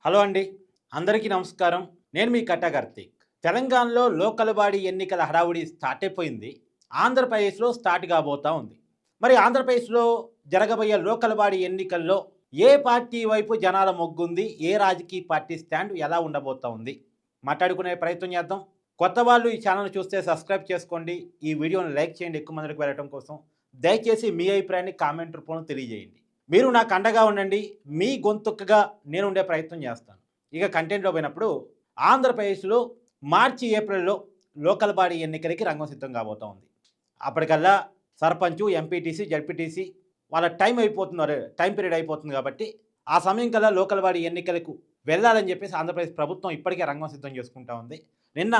Hello అండి. అందరికీ నమస్కారం. నేను మీ కట్టా కార్తీక్. తెలంగాణలో లోకల్ బాడీ ఎన్నికల హడావుడి స్టార్ట్ అయిపోయింది. ఆంధ్రప్రదేశ్‌లో స్టార్ట్ కాబోతా ఉంది. మరి ఆంధ్రప్రదేశ్‌లో జరగబోయే లోకల్ బాడీ ఎన్నికల్లో ఏ పార్టీ వైపు జనాల మొగ్గుంది? ఏ రాజకీయ పార్టీ స్టాండ్ ఎలా ఉండబోతా ఉంది? మాట్లాడుకునే ప్రయత్నం చేద్దాం. కొత్త వాళ్ళు ఈ ఛానెల్‌ని చూస్తే సబ్స్క్రైబ్ చేసుకోండి. ఈ వీడియోని లైక్ చేయండి ఎక్కువ మందికి వెళ్ళటం కోసం. దయచేసి మీ అభిప్రాయాన్ని కామెంట్ రూపంలో తెలియజేయండి. మీరు నాకు అండగా ఉండండి. మీ గొంతుకగా నేను ఉండే ప్రయత్నం చేస్తాను. ఇక కంటెంట్‌లో పోయినప్పుడు ఆంధ్రప్రదేశ్‌లో మార్చి, ఏప్రిల్‌లో లోకల్ బాడీ ఎన్నికలకి రంగం సిద్ధం కాబోతా ఉంది. అప్పటికల్లా సర్పంచు, ఎంపీటీసీ, జడ్పీటీసీ వాళ్ళ టైం పీరియడ్ అయిపోతుంది కాబట్టి ఆ సమయం కల్లా లోకల్ బాడీ ఎన్నికలకు వెళ్ళాలని చెప్పేసి ఆంధ్రప్రదేశ్ ప్రభుత్వం ఇప్పటికే రంగం సిద్ధం చేసుకుంటా ఉంది. నిన్న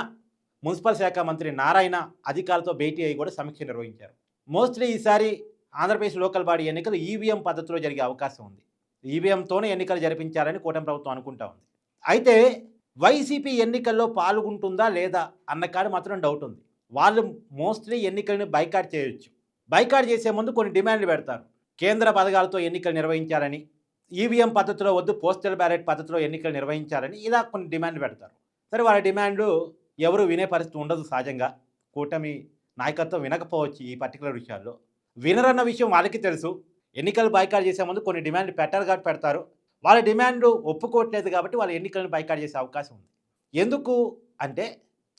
మున్సిపల్ శాఖ మంత్రి నారాయణ అధికారులతో భేటీ అయ్యి కూడా సమీక్ష నిర్వహించారు. మోస్ట్‌లీ ఈసారి ఆంధ్రప్రదేశ్ లోకల్ బాడీ ఎన్నికలు ఈవీఎం పద్ధతిలో జరిగే అవకాశం ఉంది. ఈవీఎంతోనే ఎన్నికలు జరిపించాలని కూటమి ప్రభుత్వం అనుకుంటా ఉంది. అయితే వైసీపీ ఎన్నికల్లో పాల్గొంటుందా లేదా అన్న కాడ మాత్రం డౌట్ ఉంది. వాళ్ళు మోస్ట్‌లీ ఎన్నికలను బైకాట్ చేయొచ్చు. బైకాట్ చేసే ముందు కొన్ని డిమాండ్లు పెడతారు. కేంద్ర పథకాలతో ఎన్నికలు నిర్వహించాలని, ఈవీఎం పద్ధతిలో వద్దు పోస్టల్ బ్యాలెట్ పద్ధతిలో ఎన్నికలు నిర్వహించాలని ఇలా కొన్ని డిమాండ్లు పెడతారు. సరే వాళ్ళ డిమాండ్లు ఎవరు వినే పరిస్థితి ఉండదు సహజంగా. కూటమి నాయకత్వం వినకపోవచ్చు ఈ పర్టికులర్ విషయాల్లో. వినరన్న విషయం వాళ్ళకి తెలుసు. ఎన్నికలు బైకాట్ చేసే ముందు కొన్ని డిమాండ్లు పెట్టారు కాబట్టి పెడతారు. వాళ్ళ డిమాండ్లు ఒప్పుకోవట్లేదు కాబట్టి వాళ్ళు ఎన్నికలను బైకాట్ చేసే అవకాశం ఉంది. ఎందుకు అంటే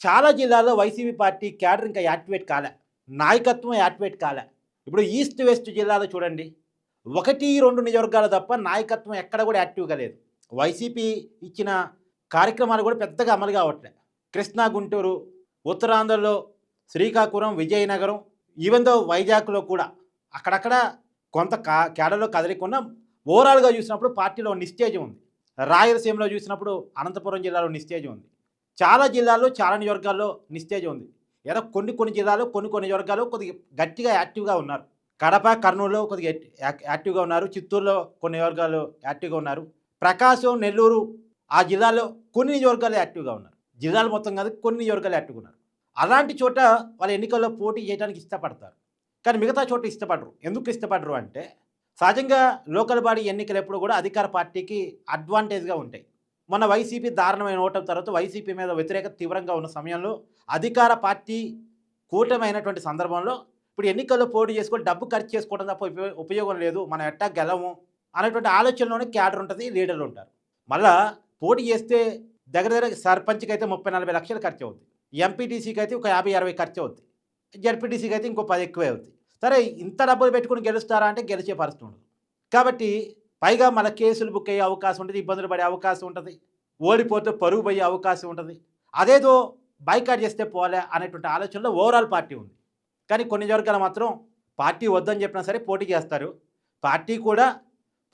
చాలా జిల్లాల్లో వైసీపీ పార్టీ క్యాడర్ ఇంకా యాక్టివేట్ కాలే. నాయకత్వం యాక్టివేట్ కాలే. ఇప్పుడు ఈస్ట్ వెస్ట్ జిల్లాలో చూడండి. 1, 2 నియోజకవర్గాలు తప్ప నాయకత్వం ఎక్కడ కూడా యాక్టివ్‌గా లేదు. వైసీపీ ఇచ్చిన కార్యక్రమాలు కూడా పెద్దగా అమలు కావట్లే. కృష్ణా, గుంటూరు, ఉత్తరాంధ్రలో శ్రీకాకుళం, విజయనగరం, ఈవెన్ దో వైజాగ్‌లో కూడా అక్కడక్కడ కొంత క్యాడర్‌లో కదలికున్న ఓవరాల్‌గా చూసినప్పుడు పార్టీలో నిస్తేజం ఉంది. రాయలసీమలో చూసినప్పుడు అనంతపురం జిల్లాలో నిస్తేజం ఉంది. చాలా జిల్లాల్లో, చాలా నియోజకవర్గాల్లో నిస్తేజం ఉంది. ఏదో కొన్ని జిల్లాల్లో, కొన్ని నియోజకవర్గాల్లో కొద్దిగా గట్టిగా యాక్టివ్‌గా ఉన్నారు. కడప, కర్నూలులో కొద్దిగా యాక్టివ్‌గా ఉన్నారు. చిత్తూరులో కొన్ని నియోజకవర్గాలు యాక్టివ్‌గా ఉన్నారు. ప్రకాశం, నెల్లూరు ఆ జిల్లాలో కొన్ని నియోజకవర్గాలు యాక్టివ్‌గా ఉన్నారు. జిల్లాలు మొత్తం కాదు, కొన్ని నియోజకవర్గాలు యాక్టివ్‌గా ఉన్నారు. అలాంటి చోట వాళ్ళు ఎన్నికల్లో పోటీ చేయడానికి ఇష్టపడతారు. కానీ మిగతా చోట ఇష్టపడరు. ఎందుకు ఇష్టపడరు అంటే సహజంగా లోకల్ బాడీ ఎన్నికలు ఎప్పుడు కూడా అధికార పార్టీకి అడ్వాంటేజ్‌గా ఉంటాయి. మొన్న వైసీపీ దారుణమైన ఓటమి తర్వాత వైసీపీ మీద వ్యతిరేకత తీవ్రంగా ఉన్న సమయంలో అధికార పార్టీ కూటమైనటువంటి సందర్భంలో ఇప్పుడు ఎన్నికల్లో పోటీ చేసుకొని డబ్బు ఖర్చు చేసుకోవడం తప్ప ఉపయోగం లేదు. మనం ఎట్టా గెలము అనేటువంటి ఆలోచనలోనే క్యాడర్ ఉంటుంది, లీడర్లు ఉంటారు. మళ్ళా పోటీ చేస్తే దగ్గర సర్పంచ్‌కి అయితే 30, 40 లక్షలు ఖర్చు అవుద్ది. ఎంపీటీసీకి అయితే ఒక 50, 60 ఖర్చు అవుద్ది. జడ్పీటీసీకి అయితే ఇంకో 10 ఎక్కువే అవుద్ది. సరే ఇంత డబ్బులు పెట్టుకొని గెలుస్తారా అంటే గెలిచే పరిస్థితి ఉండదు. కాబట్టి పైగా మన కేసులు బుక్ అయ్యే అవకాశం ఉంటుంది, ఇబ్బందులు పడే అవకాశం ఉంటుంది, ఓడిపోతే పరువు పోయే అవకాశం ఉంటుంది. అదేదో బైకాట్ చేస్తే పోలే అనేటువంటి ఆలోచనలో ఓవరాల్ పార్టీ ఉంది. కానీ కొన్ని వర్గాలు మాత్రం పార్టీ వద్దని చెప్పినా సరే పోటీ చేస్తారు. పార్టీ కూడా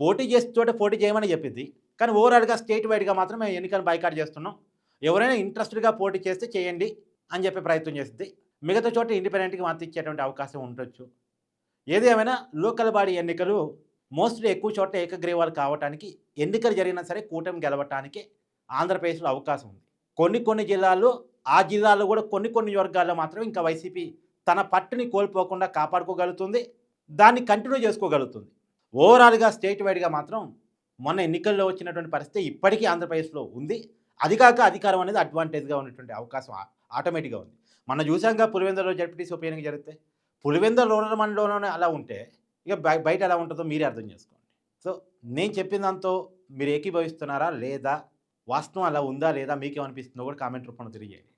పోటీ చేసే చోట పోటీ చేయమని చెప్పింది. కానీ ఓవరాల్‌గా స్టేట్ వైడ్‌గా మాత్రం మేము ఎన్నికలను బైకాట్ చేస్తున్నాం. ఎవరైనా ఇంట్రెస్టెడ్‌గా పోటీ చేస్తే చేయండి అని చెప్పే ప్రయత్నం చేసిద్ది. మిగతా చోట ఇండిపెండెంట్‌గా మద్దతు ఇచ్చేటువంటి అవకాశం ఉండొచ్చు. ఏది ఏమైనా లోకల్ బాడీ ఎన్నికలు మోస్ట్‌లీ ఎక్కువ చోట్ల ఏకగ్రీవాలు కావటానికి, ఎన్నికలు జరిగినా సరే కూటమి గెలవటానికి ఆంధ్రప్రదేశ్‌లో అవకాశం ఉంది. కొన్ని జిల్లాల్లో, ఆ జిల్లాల్లో కూడా కొన్ని వర్గాల్లో మాత్రం ఇంకా వైసీపీ తన పట్టుని కోల్పోకుండా కాపాడుకోగలుగుతుంది. దాన్ని కంటిన్యూ చేసుకోగలుగుతుంది. ఓవరాల్‌గా స్టేట్ వైడ్‌గా మాత్రం మొన్న ఎన్నికల్లో వచ్చినటువంటి పరిస్థితి ఇప్పటికీ ఆంధ్రప్రదేశ్‌లో ఉంది. అది కాక అధికారం అనేది అడ్వాంటేజ్‌గా ఉన్నటువంటి అవకాశం ఆటోమేటిక్‌గా ఉంది. మనం చూసాంగా పులివెందులలో జడ్పీటీసీ ఉప ఎన్నిక జరిగితే. పులివెందుల రూరల్ మండలంలోనే అలా ఉంటే ఇక బయట ఎలా ఉంటుందో మీరే అర్థం చేసుకోండి. సో నేను చెప్పిన దాంతో మీరు ఏకీభవిస్తున్నారా లేదా? వాస్తవం అలా ఉందా లేదా? మీకేమనిపిస్తుందో కూడా కామెంట్ రూపంలో తెలియజేయండి.